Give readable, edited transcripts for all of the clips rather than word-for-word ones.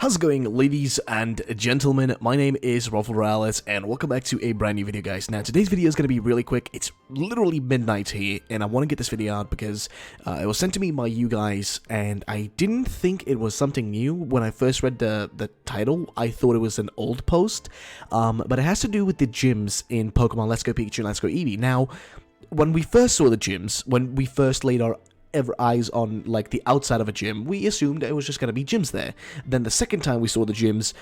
How's it going, ladies and gentlemen? My name is Rafael Morales, and welcome back to a brand new video, guys. Now, today's video is going to be really quick. It's literally midnight here, and I want to get this video out because it was sent to me by you guys, and I didn't think it was something new. When I first read the title, I thought it was an old post, but it has to do with the gyms in Pokemon Let's Go Pikachu and Let's Go Eevee. Now, when we first saw the gyms, when we first laid our eyes on like the outside of a gym, we assumed it was just going to be gyms there. Then the second time we saw the gyms,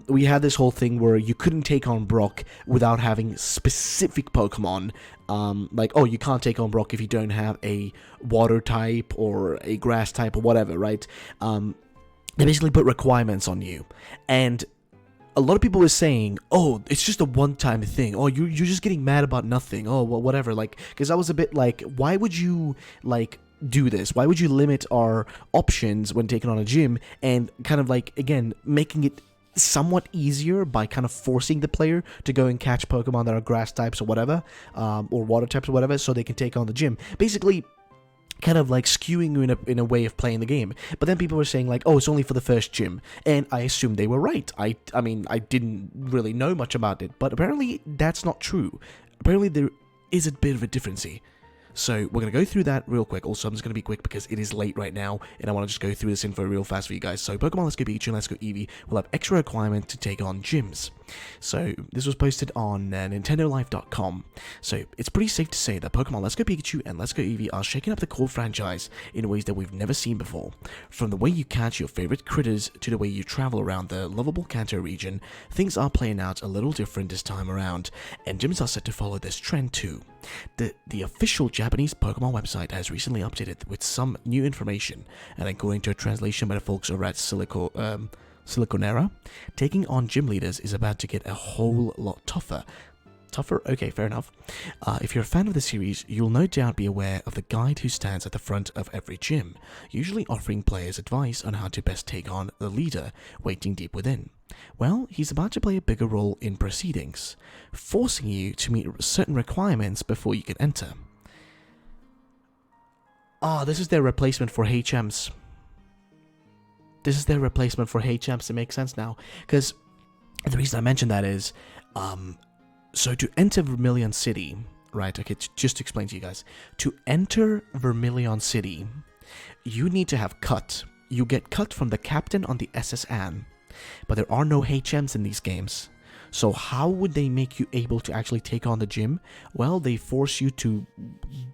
we had this whole thing where you couldn't take on Brock without having specific Pokemon. Like, oh, you can't take on Brock if you don't have a water type or a grass type or whatever, right? They basically put requirements on you, and a lot of people were saying, oh, it's just a one-time thing. Oh, you're just getting mad about nothing. Oh, well, whatever. Like, because I was a bit like, why would you, like, do this? Why would you limit our options when taking on a gym and kind of, like, again, making it somewhat easier by kind of forcing the player to go and catch Pokemon that are grass types or whatever, or water types or whatever, so they can take on the gym. Basically, kind of like skewing you in a way of playing the game. But then people were saying like, oh, it's only for the first gym, and I assumed they were right. I mean, I didn't really know much about it, but apparently that's not true. Apparently there is a bit of a difference. So we're going to go through that real quick. Also, I'm just going to be quick because it is late right now, and I want to just go through this info real fast for you guys. So Pokemon Let's Go Pikachu and Let's Go Eevee will have extra requirement to take on gyms. So this was posted on NintendoLife.com. So it's pretty safe to say that Pokemon Let's Go Pikachu and Let's Go Eevee are shaking up the core franchise in ways that we've never seen before. From the way you catch your favorite critters to the way you travel around the lovable Kanto region, things are playing out a little different this time around, and gyms are set to follow this trend too. The official Japanese Pokemon website has recently updated with some new information, and according to a translation by the folks over at Siliconera, taking on gym leaders is about to get a whole lot tougher. Tougher? Okay, fair enough. If you're a fan of the series, you'll no doubt be aware of the guide who stands at the front of every gym, usually offering players advice on how to best take on the leader waiting deep within. Well, he's about to play a bigger role in proceedings, forcing you to meet certain requirements before you can enter. Ah, this is their replacement for HMs. This is their replacement for HMs. It makes sense now, because the reason I mentioned that is, so to enter Vermilion City, right, okay, just to explain to you guys, to enter Vermilion City, you need to have cut. You get cut from the captain on the SS Anne, but there are no HMs in these games. So how would they make you able to actually take on the gym? Well, they force you to,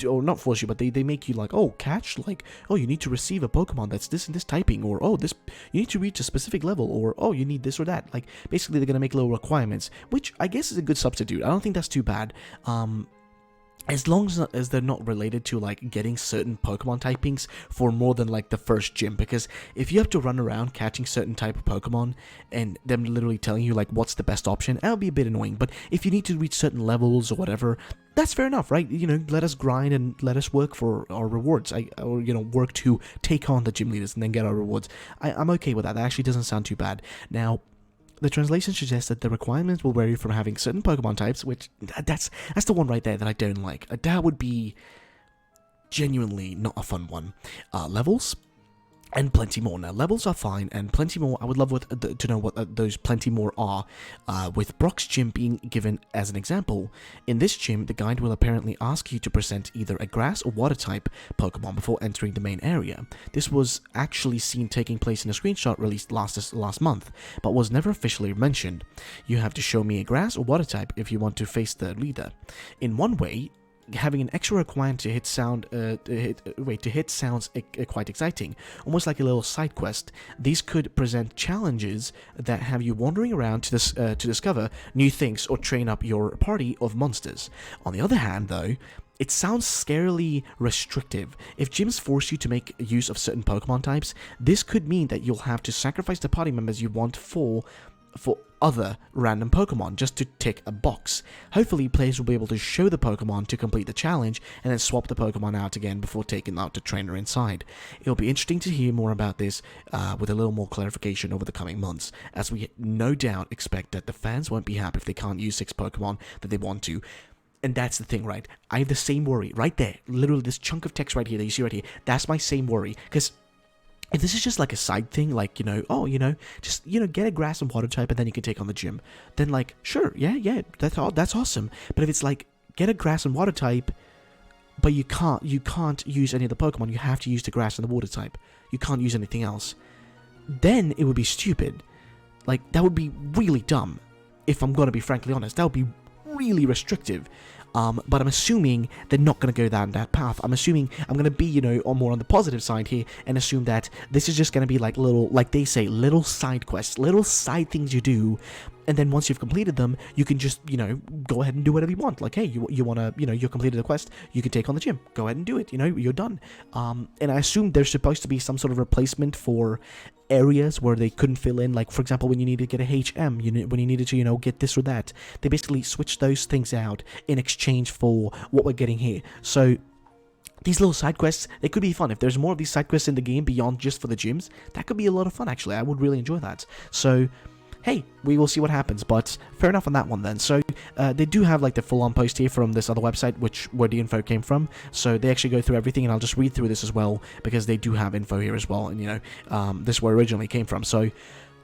or not force you, but they make you like, oh, catch, like, oh, you need to receive a Pokemon that's this and this typing, or oh, this, you need to reach a specific level, or oh, you need this or that. Like, basically they're going to make little requirements, which I guess is a good substitute. I don't think that's too bad. As long as they're not related to like getting certain Pokemon typings for more than like the first gym, because if you have to run around catching certain type of Pokemon and them literally telling you like what's the best option, that'll be a bit annoying. But if you need to reach certain levels or whatever, that's fair enough, right? You know, let us grind and let us work for our rewards, or you know, work to take on the gym leaders and then get our rewards. I'm okay with that. That actually doesn't sound too bad. Now, the translation suggests that the requirements will vary from having certain Pokemon types, which that's the one right there that I don't like. That would be genuinely not a fun one. Levels and plenty more. Now, levels are fine, and plenty more, I would love to know what those plenty more are, with Brock's gym being given as an example. In this gym, the guide will apparently ask you to present either a grass or water type Pokemon before entering the main area. This was actually seen taking place in a screenshot released last month, but was never officially mentioned. You have to show me a grass or water type if you want to face the leader. In one way, having an extra requirement to hit sounds quite exciting, almost like a little side quest. These could present challenges that have you wandering around to discover new things or train up your party of monsters. On the other hand, though, it sounds scarily restrictive. If gyms force you to make use of certain Pokemon types, this could mean that you'll have to sacrifice the party members you want for other random Pokemon just to tick a box. Hopefully, players will be able to show the Pokemon to complete the challenge and then swap the Pokemon out again before taking out the trainer inside. It'll be interesting to hear more about this with a little more clarification over the coming months, as we no doubt expect that the fans won't be happy if they can't use 6 Pokemon that they want to. And that's the thing, right? I have the same worry right there. Literally, this chunk of text right here that you see right here, that's my same worry, because if this is just like a side thing, like, just, get a grass and water type and then you can take on the gym, then like, sure, yeah, that's awesome. But if it's like, get a grass and water type, but you can't use any of the Pokemon, you have to use the grass and the water type, you can't use anything else, then it would be stupid. Like, that would be really dumb, if I'm gonna be frankly honest. That would be really restrictive. But I'm assuming they're not going to go down that path. I'm assuming I'm going to be, more on the positive side here and assume that this is just going to be like little, like they say, little side quests, little side things you do. And then once you've completed them, you can just, go ahead and do whatever you want. Like, hey, you want to, you completed the quest, you can take on the gym. Go ahead and do it. You're done. And I assume there's supposed to be some sort of replacement for areas where they couldn't fill in. Like, for example, when you need to get a HM, when you needed to, get this or that. They basically switched those things out in exchange for what we're getting here. So these little side quests, they could be fun. If there's more of these side quests in the game beyond just for the gyms, that could be a lot of fun, actually. I would really enjoy that. So hey, we will see what happens, but fair enough on that one then. So they do have like the full-on post here from this other website, where the info came from. So they actually go through everything, and I'll just read through this as well, because they do have info here as well, and this is where it originally came from. So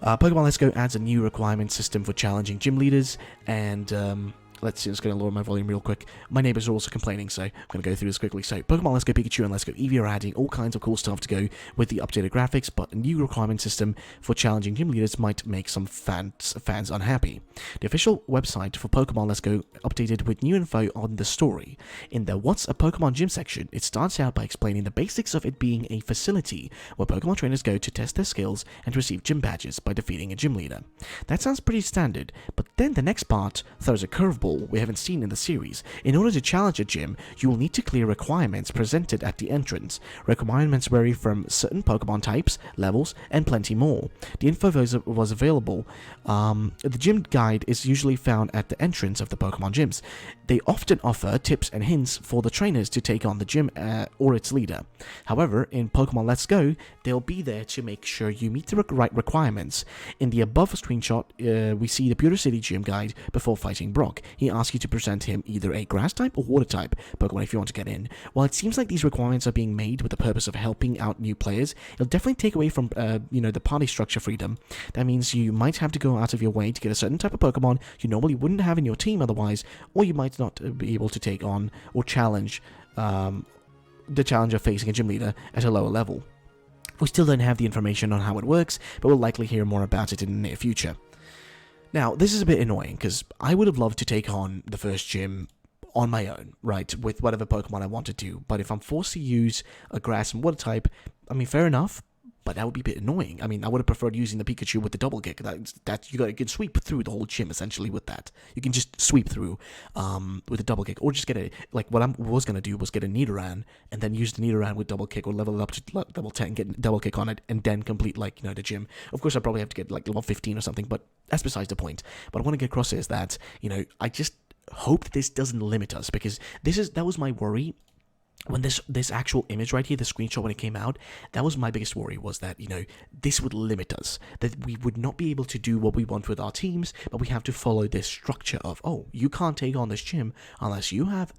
Pokemon Let's Go adds a new requirement system for challenging gym leaders, and let's see, I'm just going to lower my volume real quick. My neighbors are also complaining, so I'm going to go through this quickly. So, Pokemon Let's Go Pikachu and Let's Go Eevee are adding all kinds of cool stuff to go with the updated graphics, but a new requirement system for challenging gym leaders might make some fans unhappy. The official website for Pokemon Let's Go updated with new info on the story. In the What's a Pokemon Gym section, it starts out by explaining the basics of it being a facility where Pokemon trainers go to test their skills and receive gym badges by defeating a gym leader. That sounds pretty standard, but then the next part throws a curveball we haven't seen in the series. In order to challenge a gym, you will need to clear requirements presented at the entrance. Requirements vary from certain Pokemon types, levels, and plenty more. The info was available. The gym guide is usually found at the entrance of the Pokemon gyms. They often offer tips and hints for the trainers to take on the gym or its leader. However, in Pokemon Let's Go, they'll be there to make sure you meet the right requirements. In the above screenshot, we see the Pewter City gym guide before fighting Brock. He asks you to present him either a grass type or water type Pokemon if you want to get in. While it seems like these requirements are being made with the purpose of helping out new players, it'll definitely take away from the party structure freedom. That means you might have to go out of your way to get a certain type of Pokemon you normally wouldn't have in your team otherwise, or you might not be able to take on or challenge the challenge of facing a gym leader at a lower level. We still don't have the information on how it works, but we'll likely hear more about it in the near future. Now, this is a bit annoying, because I would have loved to take on the first gym on my own, right, with whatever Pokemon I wanted to, but if I'm forced to use a grass and water type, I mean, fair enough, but that would be a bit annoying. I mean, I would have preferred using the Pikachu with the double kick. That you can sweep through the whole gym, essentially, with that. You can just sweep through with a double kick, or just get what I was going to do was get a Nidoran, and then use the Nidoran with double kick, or level it up to level 10, get double kick on it, and then complete, the gym. Of course, I probably have to get, level 15 or something, but that's besides the point. What I want to get across is that, I just hope that this doesn't limit us, because that was my worry. When this actual image right here, the screenshot when it came out, that was my biggest worry, was that, this would limit us, that we would not be able to do what we want with our teams, but we have to follow this structure of, oh, you can't take on this gym unless you have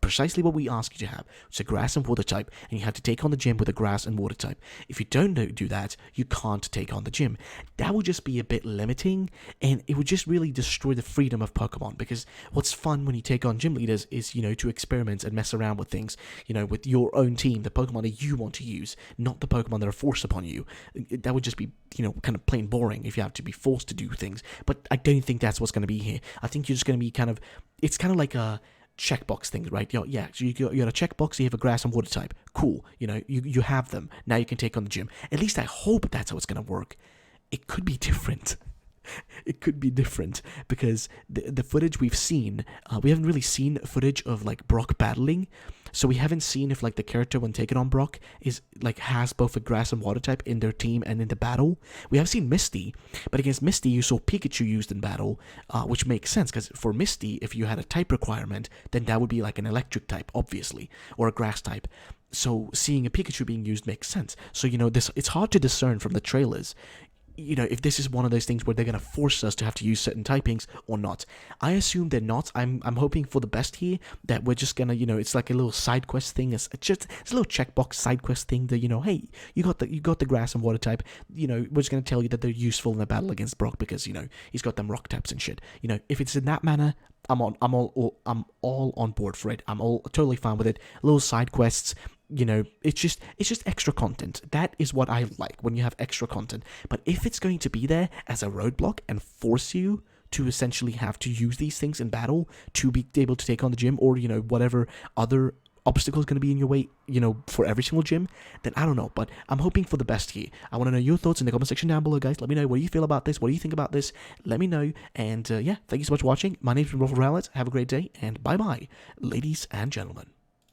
precisely what we ask you to have. It's a grass and water type, and you have to take on the gym with a grass and water type. If you don't do that, you can't take on the gym. That would just be a bit limiting, and it would just really destroy the freedom of Pokemon, because what's fun when you take on gym leaders is, to experiment and mess around with things, with your own team, the Pokemon that you want to use, not the Pokemon that are forced upon you. That would just be, kind of plain boring if you have to be forced to do things, but I don't think that's what's going to be here. I think you're just going to be it's kind of like a checkbox thing, right? So you got a checkbox, you have a grass and water type. Cool. You have them. Now you can take on the gym. At least I hope that's how it's going to work. It could be different. It could be different, because the footage we've seen, we haven't really seen footage of Brock battling, so we haven't seen if the character when taking on Brock is has both a grass and water type in their team and in the battle. We have seen Misty, but against Misty you saw Pikachu used in battle, which makes sense, because for Misty, if you had a type requirement, then that would be an electric type, obviously, or a grass type. So seeing a Pikachu being used makes sense. So it's hard to discern from the trailers if this is one of those things where they're going to force us to have to use certain typings or not. I assume they're not. I'm hoping for the best here, that we're just going to, it's like a little side quest thing. It's a little checkbox side quest thing that, hey, you got the grass and water type. We're just going to tell you that they're useful in a battle against Brock because, he's got them rock taps and shit. If it's in that manner, I'm all on board for it. I'm all totally fine with it. Little side quests, it's just extra content. That is what I like, when you have extra content. But if it's going to be there as a roadblock and force you to essentially have to use these things in battle to be able to take on the gym, or whatever other obstacle is going to be in your way, for every single gym, then I don't know. But I'm hoping for the best here. I want to know your thoughts in the comment section down below, guys. Let me know what you feel about this. What do you think about this? Let me know. And yeah, thank you so much for watching. My name's Raffle Have a great day, and bye bye, ladies and gentlemen.